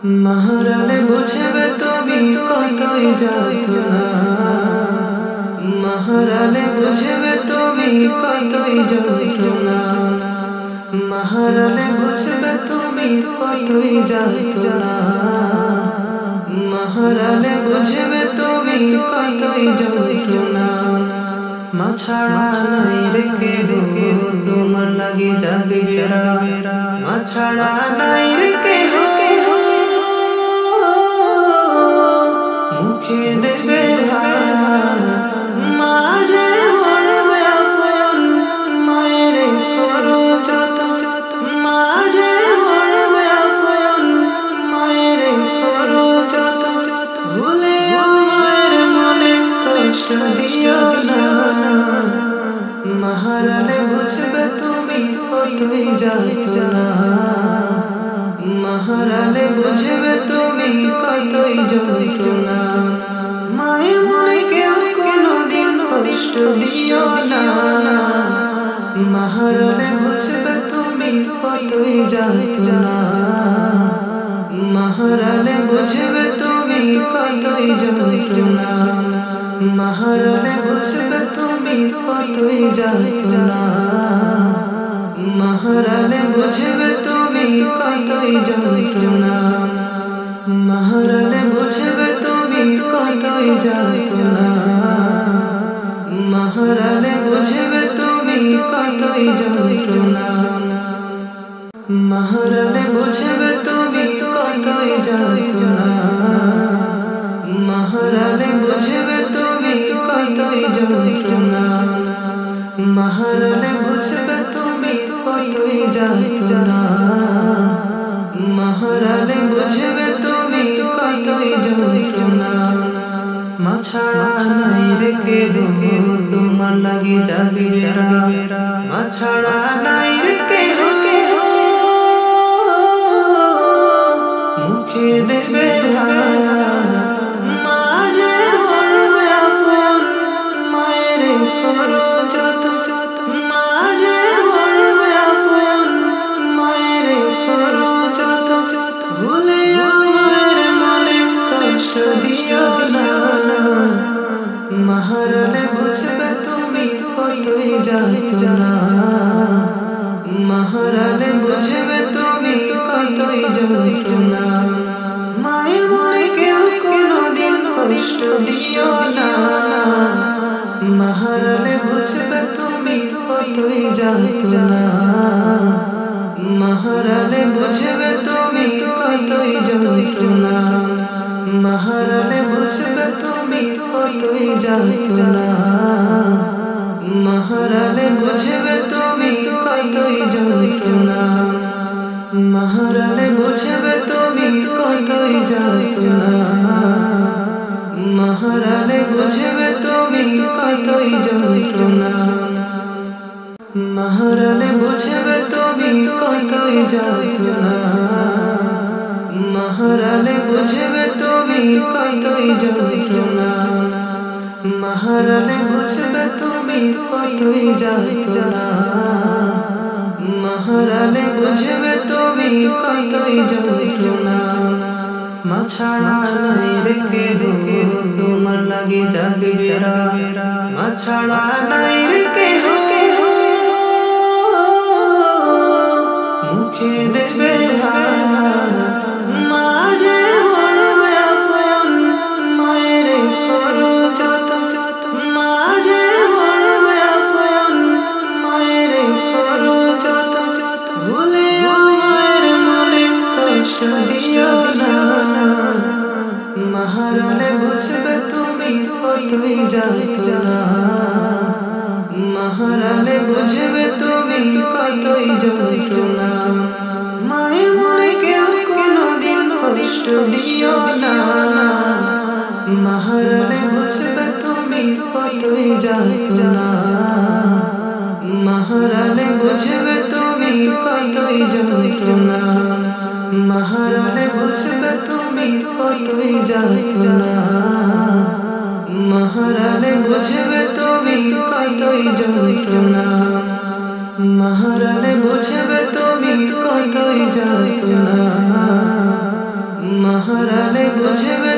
महरले बुझबे तुमी कतई जातना महरले बुझबे तुमी कतई जातना महरले बुझबे तुमी कतई जातना महरले बुझबे तुमी कतई जातना मा छाड़ा नाई रे केहो तोमार लागि जागे मा छाड़ा नाई रे केहो मुखे देबे माजे बड़बे अपन माয়ের করো যত माजे बड़बे अपन माয়ের করো যত ভুলে আমার মনে কষ্ট দিও না महरले बुझबे तुमी कतई जातना महरले बुझबे तुमी कतई जातना माয়ের মনে কেউ কোনোদিন কষ্ট দিও না महरले बुझबे तुमी कतई जातना महरले बुझबे तुमी कतई जातना महरले बुझबे तुमी कतई जातना महरले बुझबे तुमी कतई जातना महरले बुझबे तुमी कतई जातना महरले बुझबे तुमी कतई जातना महरले बुझबे तुमी कतई जातना महरले बुझबे तुमी कतई जातना महरले बुझबे तुमी कतई जातना महरले बुझबे तुमी कतई जातना मा छाड़ा नाई रे केहो तोमार लागि जागे मा छाड़ा नाई रे केहो मुखे देबे माजे बड़बे अपन माয়ের করো যত माजे बड़बे अपन माয়ের করো যত ভুলে আমার মনে কষ্ট দিও না महरले बुझबे तुमी कतई जातना महरले बुझबे तुमी कतई जातना माয়ের মনে কেউ কোনোদিন কষ্ট দিও না महरले बुझबे तुमी कतई जातना महरले बुझबे तुमी कतई जातना महरले बुझबे तुमी कतई जातना महरले बुझबे तुमी कतई जातना महरले बुझबे तुमी कतई जातना महरले बुझबे तुमी कतई जातना महरले बुझबे तुमी कतई जातना महरले बुझबे तुमी कतई जातना महरले बुझबे तुमी कतई जातना महरले बुझबे तुमी कतई जातना मा छाड़ा नाई रे केहो तोमार लागि जागे मा छाड़ा नाई रे केहो मुखे देबे माजे बड़बे अपन माয়ের করো যত माजे बड़बे अपन माয়ের করো যত ভুলে আমার মনে কষ্ট দিও না महरले बुझबे तुमी कतई जातना महरले बुझबे तुमी कतई जातना माয়ের মনে কেউ কোনোদিন কষ্ট দিও না महरले बुझबे तुमी कतई जातना महरले बुझबे तुमी कतई जातना महरले बुझबे तुमी कतई जातना महरले बुझबे तुमी कतई जातना महरले बुझबे तुमी कतई जातना হারালে বুঝবে